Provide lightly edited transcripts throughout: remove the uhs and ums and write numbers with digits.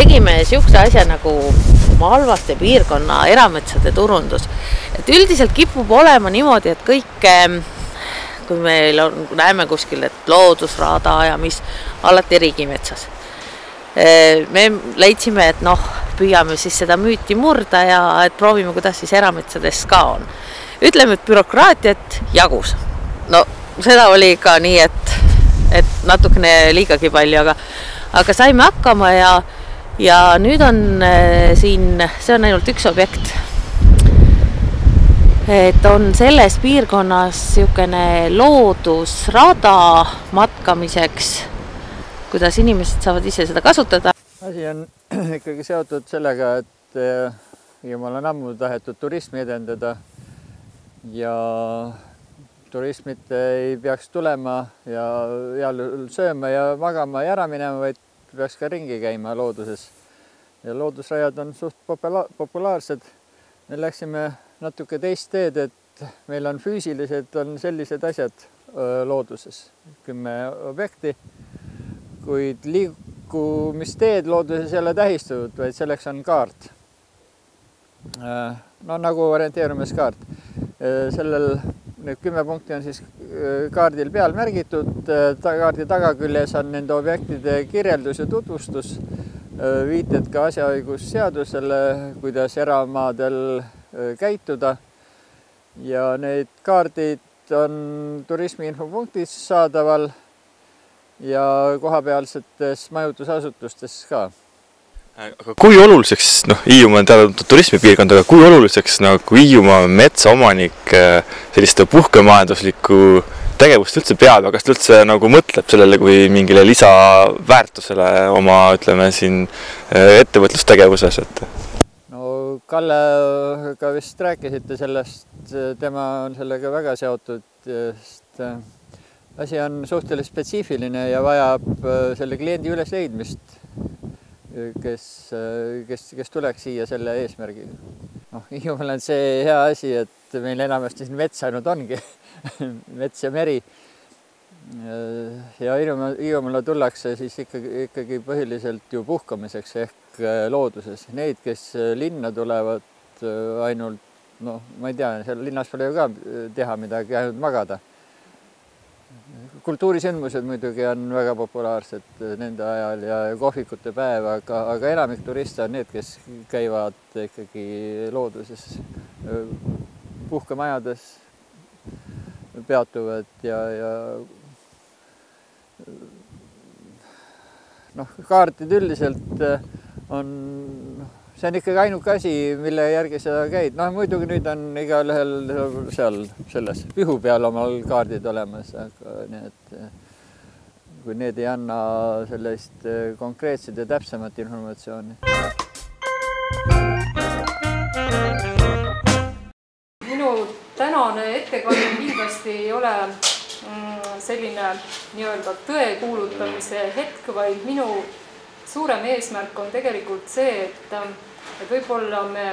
tegime sihukese asja nagu Malvaste piirkonna erametsade turundus. Et üldiselt kipub olema niimoodi, et kõik, kui meil on, näeme kuskil, et loodusrada ja mis alati riigimetsas. Me leidsime, et püüame siis seda müüti murda ja et proovime, kuidas siis erametsades ka on. Ütleme, et bürokraatiat jagus. No seda oli ka nii, et natukene liigagi palju, aga saime hakkama ja nüüd on siin, see on ainult üks objekt. Et on selles piirkonnas niisugune loodusrada matkamiseks, kuidas inimesed saavad ise seda kasutada. Asi on ikkagi seotud sellega, et Hiiumaal on ammu tahetud turismi edendada ja turismid ei peaks tulema ja heal sööma ja magama ja ära minema, vaid peaks ka ringi käima looduses. Ja loodusrajad on suht populaarsed. Me läksime natuke teist teed, et meil on füüsilised, on sellised asjad looduses. 10 objekti, kuid liikumisteed looduses ei ole tähistatud, vaid selleks on kaart. Nagu orienteerumiskaart. Need 10 punkti on siis kaardil peal märgitud. Kaardi tagaküljes on nende objektide kirjeldus ja tutvustus, viited ka asjaõigusseadusele, kuidas eramaadel käituda. Ja need kaardid on turismiinfopunktis saadaval ja kohapealsetes majutusasutustes ka. Aga kui oluliseks, Hiiumaa on teada turismipiirkond, aga kui oluliseks Hiiumaa metsaomanik sellist puhkemajanduslikku tegevust üldse peab, kas ta üldse mõtleb sellele kui mingile lisaväärtusele oma, ütleme siin, ettevõtlustegevuses? Kalle ka vist rääkisite sellest, tema on sellega väga seotud, sest asi on suhteliselt spetsiifiline ja vajab selle kliendi ülesleidmist, kes tuleks siia selle eesmärgiga. Hiiumaal on see hea asi, et meil enamasti siin mets ainult ongi, mets ja meri. Ja Hiiumaale tullakse siis ikkagi põhiliselt ju puhkamiseks ehk looduses. Neid, kes linna tulevad ainult, ma ei tea, seal linnas pole ju ka teha midagi, ainult magada. Kultuurisündmused muidugi on väga populaarsed nende ajal ja kohvikute päev, aga enamik turiste on need, kes käivad ikkagi looduses, puhkemajades peatuvad ja kaartid üldiselt on, see on ikkagi ainuke asi, mille järgi seda käid. Muidugi nüüd on igal ühel seal selles pihu peal omal kaardid olemas, aga need, kui need ei anna sellist konkreetset ja täpsemat informatsiooni. Minu tänane ettekanne kindlasti ei ole selline nii-öelda tõe kuulutamise hetk, vaid minu suurem eesmärk on tegelikult see, et võib-olla me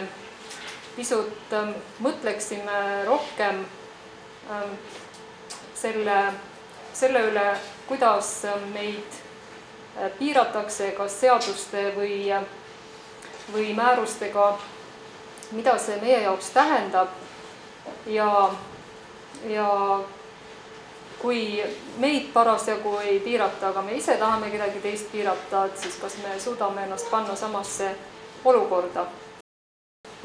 pisut mõtleksime rohkem selle üle, kuidas meid piiratakse kas seaduste või määrustega, mida see meie jaoks tähendab ja kui meid parasjagu ei piirata, aga me ise tahame kedagi teist piirata, siis kas me suudame ennast panna samasse olukorda.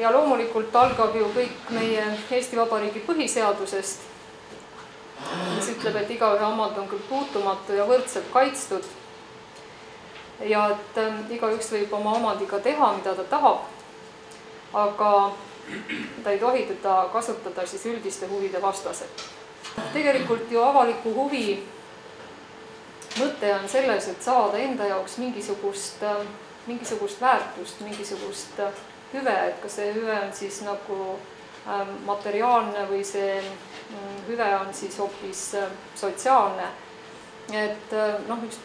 Ja loomulikult algab ju kõik meie Eesti Vabariigi põhiseadusest, mis ütleb, et igaühe omand on küll puutumatu ja võrdselt kaitstud ja et igaüks võib oma omandiga teha, mida ta tahab, aga ta ei tohi teda kasutada siis üldiste huvide vastaselt. Tegelikult ju avaliku huvi mõte on selles, et saada enda jaoks mingisugust väärtust, mingisugust hüve, et kas see hüve on siis nagu materiaalne või see hüve on siis hoopis sotsiaalne. Et üks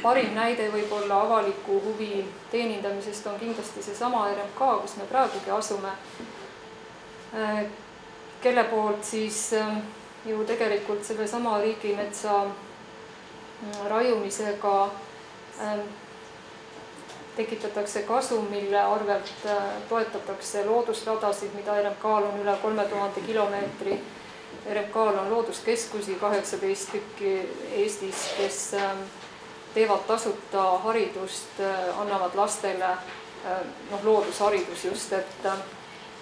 parim näide võib-olla avaliku huvi teenindamisest on kindlasti seesama RMK, kus me praegugi asume, kelle poolt siis ju tegelikult sellesama riigimetsa raiumisega tekitatakse kasum, mille arvelt toetatakse loodusradasid, mida RMK-l on üle 3000 kilomeetri. RMK-l on looduskeskusi 18 tükki Eestis, kes teevad tasuta haridust, annavad lastele loodusharidus just, et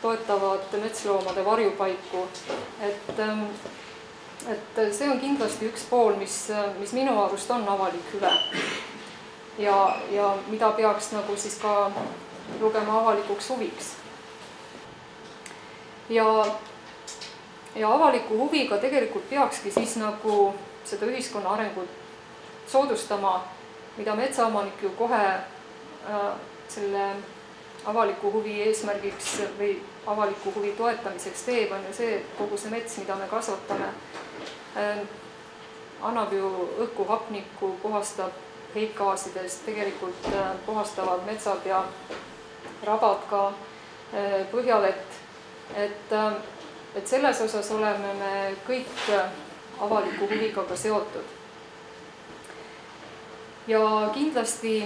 toetavad metsloomade varjupaiku. Et see on kindlasti üks pool, mis minu arust on avalik hüve ja mida peaks nagu siis ka lugema avalikuks huviks. Ja avaliku huviga tegelikult peakski siis nagu seda ühiskonna arengut soodustama, mida metsaomanik ju kohe selle avaliku huvi eesmärgiks või avaliku huvi toetamiseks teeb, on ju see, et kogu see mets, mida me kasvatame, annab ju õhku hapnikku, puhastab heitgaasidest, tegelikult puhastavad metsad ja rabad ka põhjavett. Et selles osas oleme me kõik avaliku huviga ka seotud. Ja kindlasti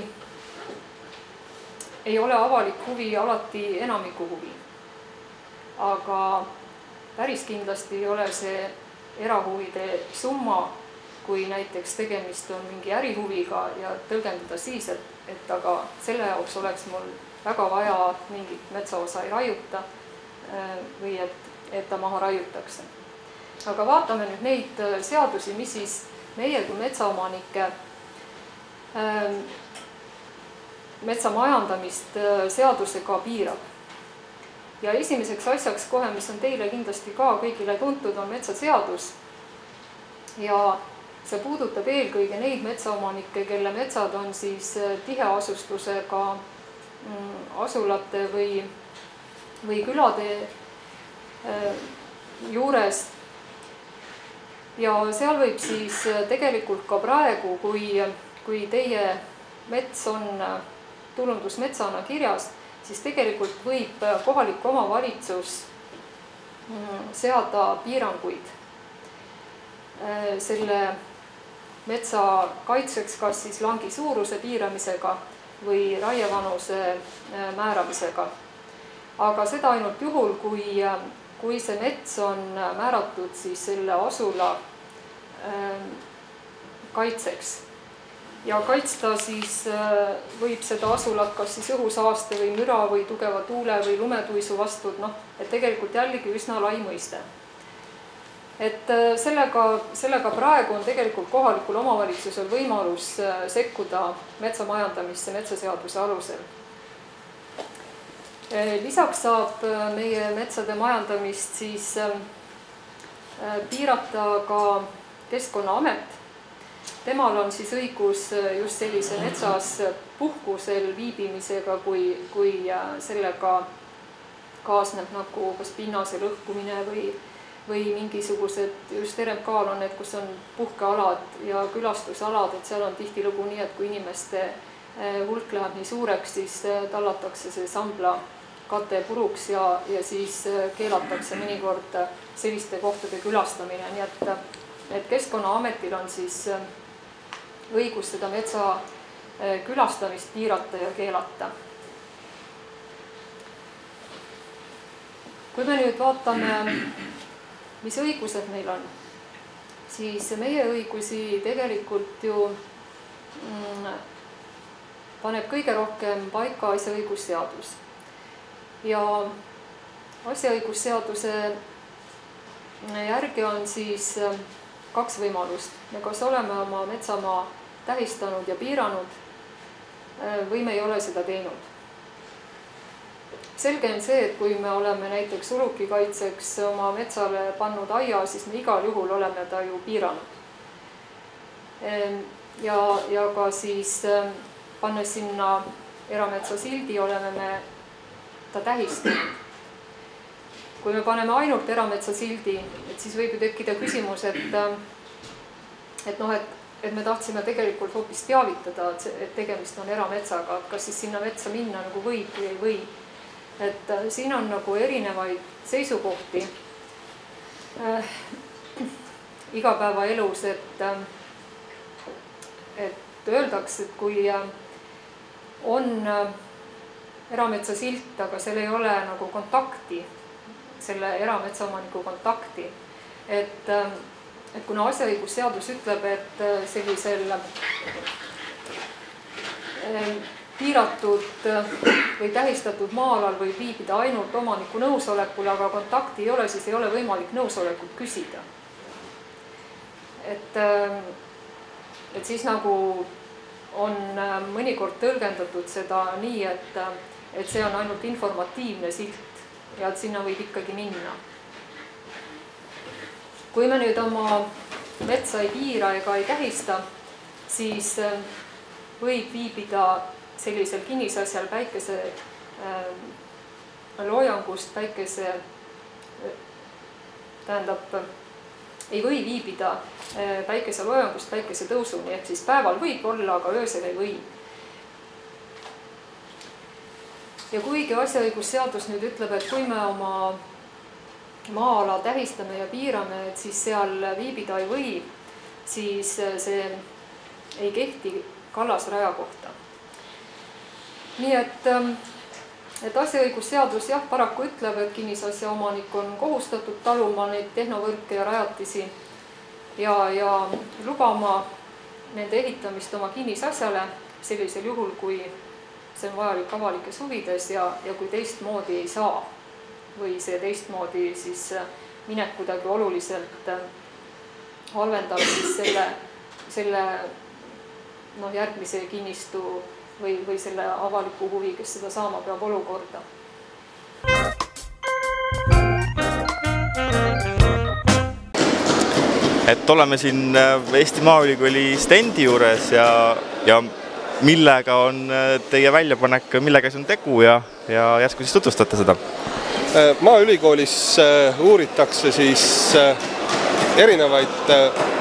ei ole avalik huvi alati enamiku huvi, aga päris kindlasti ei ole see erahuvide summa, kui näiteks tegemist on mingi ärihuviga ja tõlgendada siis, et aga selle jaoks oleks mul väga vaja mingit metsaosa ei raiuta või et ta maha raiutakse. Aga vaatame nüüd neid seadusi, mis siis meie kui metsaomanike metsamajandamist seadusega piirab. Ja esimeseks asjaks kohe, mis on teile kindlasti ka kõigile tuntud, on metsaseadus. Ja see puudutab eelkõige neid metsaomanikke, kelle metsad on siis tiheasustusega asulate või külade juures. Ja seal võib siis tegelikult ka praegu, kui teie mets on tulundusmetsana kirjas, siis tegelikult võib kohalik omavalitsus seada piiranguid selle metsa kaitseks, kas siis langi suuruse piiramisega või raievanuse määramisega. Aga seda ainult juhul, kui see mets on määratud siis selle asula kaitseks. Ja kaitsta siis võib seda asulat kas siis õhusaaste või müra või tugeva tuule või lumetuisu vastu, et tegelikult jällegi üsna lai mõiste. Et sellega praegu on tegelikult kohalikul omavalitsusel võimalus sekkuda metsamajandamisse metsaseaduse alusel. Lisaks saab meie metsade majandamist siis piirata ka Keskkonnaamet. Temal on siis õigus just sellise metsas puhkusel viibimisega, kui sellega kaasneb nagu kas pinnase lõhkumine või mingisugused, just RMK-l on need, kus on puhkealad ja külastusalad, et seal on tihtilugu nii, et kui inimeste hulk läheb nii suureks, siis tallatakse see sambla kate puruks ja siis keelatakse mõnikord selliste kohtade külastamine, nii et Keskkonnaametil on siis õigus seda metsa külastamist piirata ja keelata. Kui me nüüd vaatame, mis õigused meil on, siis meie õigusi tegelikult ju paneb kõige rohkem paika asjaõigusseadus. Ja asjaõigusseaduse järgi on siis kaks võimalust. Me kas oleme oma metsamaa tähistanud ja piiranud või me ei ole seda teinud. Selge on see, et kui me oleme näiteks ulukikaitseks oma metsale pannud aia, siis me igal juhul oleme ta ju piiranud. Ja ka siis pannes sinna erametsa sildi oleme me ta tähistanud. Kui me paneme ainult erametsa sildi, et siis võib ju tekkida küsimus, et me tahtsime tegelikult hoopis teavitada, et tegemist on erametsaga, et kas siis sinna metsa minna nagu võib või ei või. Et siin on nagu erinevaid seisukohti igapäevaelus, et öeldakse, et on erametsasilt, aga seal ei ole nagu kontakti, selle erametsaomaniku kontakti. Et kuna asjaõigusseadus ütleb, et sellisel piiratud või tähistatud maa-alal võib viibida ainult omaniku nõusolekul, aga kontakti ei ole, siis ei ole võimalik nõusolekut küsida. Et siis nagu on mõnikord tõlgendatud seda nii, et see on ainult informatiivne silt ja et sinna võib ikkagi minna. Kui me nüüd oma metsa ei piira ega ei tähista, siis võib viibida sellisel kinnisasjal päikese loojangust, ei või viibida päikese loojangust päikese tõusuni, ehk siis päeval võib olla, aga öösel ei või. Ja kuigi asjaõigusseadus nüüd ütleb, et kui me oma maa-ala tähistame ja piirame, et siis seal viibida ei või, siis see ei kehti kallasraja kohta. Nii et asjaõigusseadus jah, paraku ütleb, et kinnisasja omanik on kohustatud taluma neid tehnovõrke ja rajatisi ja lubama nende ehitamist oma kinnisasjale sellisel juhul, kui see on vajalik avalikes huvides ja kui teistmoodi ei saa või see teistmoodi siis minek kuidagi oluliselt halvendab siis selle järgmise kinnistu või selle avaliku huvi, kes seda saama peab olukorda. Et oleme siin Eesti Maaülikooli stendi juures ja millega on teie väljapanek, millega see on tegu ja järsku siis tutvustate seda? Maaülikoolis uuritakse siis erinevaid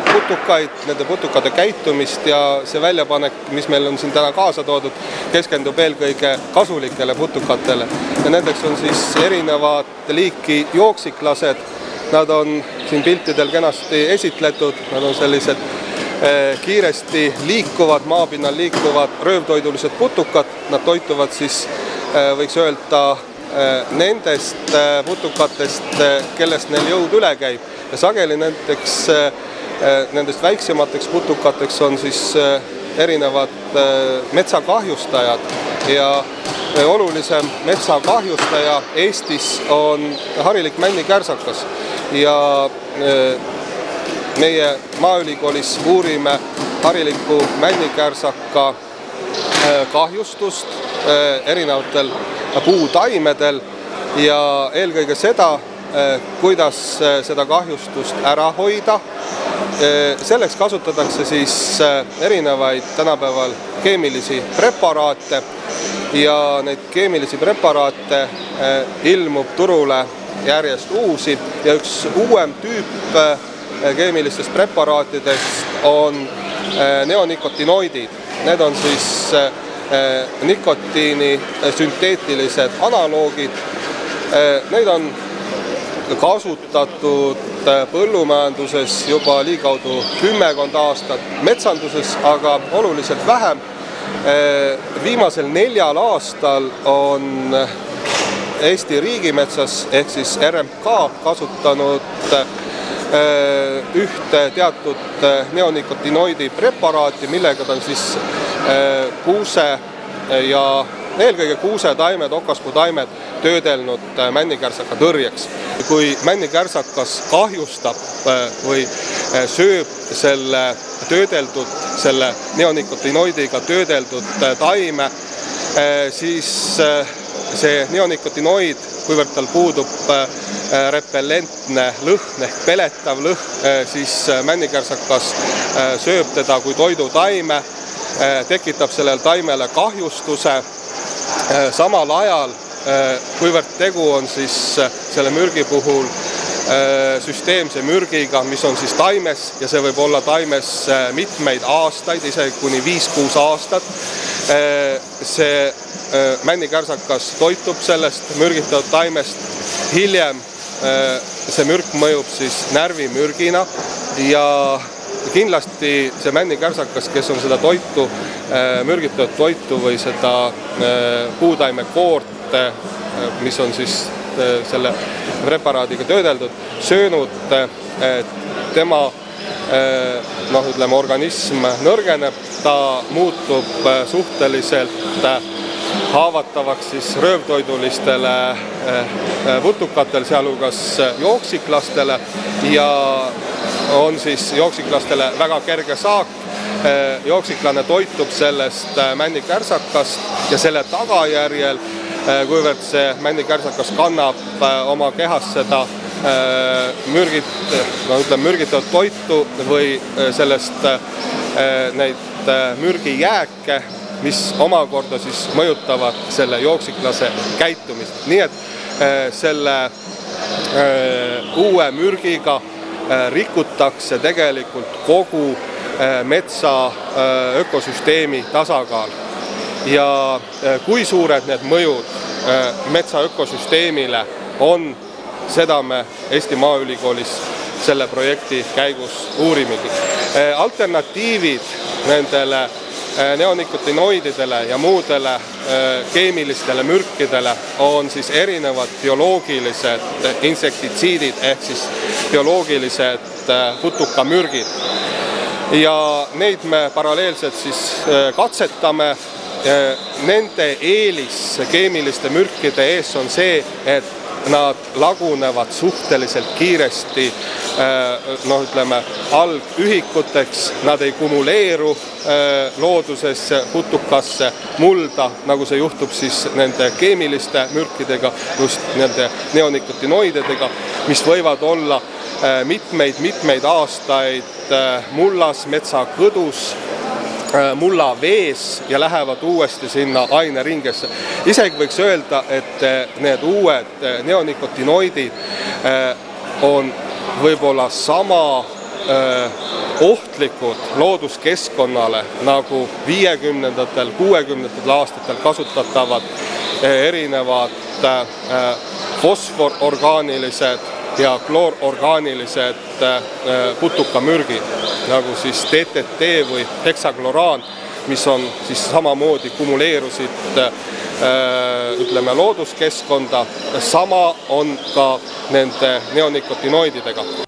putukaid, nende putukate käitumist ja see väljapanek, mis meil on siin täna kaasa toodud, keskendub eelkõige kasulikele putukatele. Ja nendeks on siis erinevad liiki jooksiklased. Nad on siin piltidel kenasti esitletud, nad on sellised kiiresti liikuvad, maapinnal liikuvad röövtoidulised putukad. Nad toituvad siis, võiks öelda, nendest putukatest, kellest neil jõud üle käib. Ja sageli nendest väiksemateks putukateks on siis erinevad metsakahjustajad ja olulisem metsakahjustaja Eestis on harilik männikärsakas ja meie Maaülikoolis uurime hariliku männikärsaka kahjustust erinevatel puutaimedel ja eelkõige seda, kuidas seda kahjustust ära hoida. Selleks kasutatakse siis erinevaid tänapäeval keemilisi preparaate ja neid keemilisi preparaate ilmub turule järjest uusi ja üks uuem tüüp keemilistest preparaatidest on neonikotinoidid. Need on siis nikotiini sünteetilised analoogid. Neid on kasutatud põllumajanduses juba ligikaudu 10 aastat, metsanduses aga oluliselt vähem. Viimasel 4 aastal on Eesti riigimetsas ehk siis RMK kasutanud ühte teatud neonikotinoidi preparaati, millega ta on siis kuuse ja eelkõige kuusetaimed, okaspuutaimed töödelnud männikärsaka tõrjeks. Kui männikärsakas kahjustab või sööb selle neonikotinoidiga töödeldud taime, siis see neonikotinoid, kuivõrd tal puudub repellentne lõhn ehk peletav lõhn, siis männikärsakas sööb teda kui toidutaime, tekitab sellele taimele kahjustuse. Samal ajal, kuivõrd tegu on siis selle mürgi puhul süsteemse mürgiga, mis on siis taimes ja see võib olla taimes mitmeid aastaid, isegi kuni 5-6 aastat. See männikärsakas toitub sellest mürgitatud taimest. Hiljem see mürk mõjub siis närvimürgina ja kindlasti see männikärsakas, kes on seda toitu, mürgitatud toitu või seda puutaimekoort, mis on siis selle preparaadiga töödeldud, söönud, tema organism nõrgeneb, ta muutub suhteliselt haavatavaks siis röövtoidulistele putukatele, sealhulgas jooksiklastele ja on siis jooksiklastele väga kerge saak. Jooksiklane toitub sellest männikärsakast ja selle tagajärjel, kuivõrd see männikärsakas kannab oma kehas seda mürgitatud toitu või sellest neid mürgijääke, mis omakorda siis mõjutavad selle jooksiklase käitumist. Nii et selle uue mürgiga rikutakse tegelikult kogu metsa ökosüsteemi tasakaal. Ja kui suured need mõjud metsa ökosüsteemile on, seda me Eesti Maaülikoolis selle projekti käigus uurimegi. Alternatiivid nendele neonikotinoididele ja muudele keemilistele mürkidele on siis erinevad bioloogilised insektitsiidid ehk siis bioloogilised putukamürgid. Ja neid me paralleelselt siis katsetame. Nende eelis keemiliste mürkide ees on see, et nad lagunevad suhteliselt kiiresti algühikuteks, nad ei kumuleeru loodusesse, putukasse, mulda, nagu see juhtub siis nende keemiliste mürkidega, just nende neonikotinoididega, mis võivad olla mitmeid aastaid mullas, metsakõdus, mulla vees ja lähevad uuesti sinna aineringesse. Isegi võiks öelda, et need uued neonikotinoidid on võib-olla sama ohtlikud looduskeskkonnale nagu 50-ndatel, 60-ndatel aastatel kasutatavad erinevad fosfororgaanilised ja kloororgaanilised putukamürgid, nagu siis DDT või heksakloraan, mis on siis samamoodi kumuleerusid looduskeskkonda. Sama on ka nende neonikotinoididega.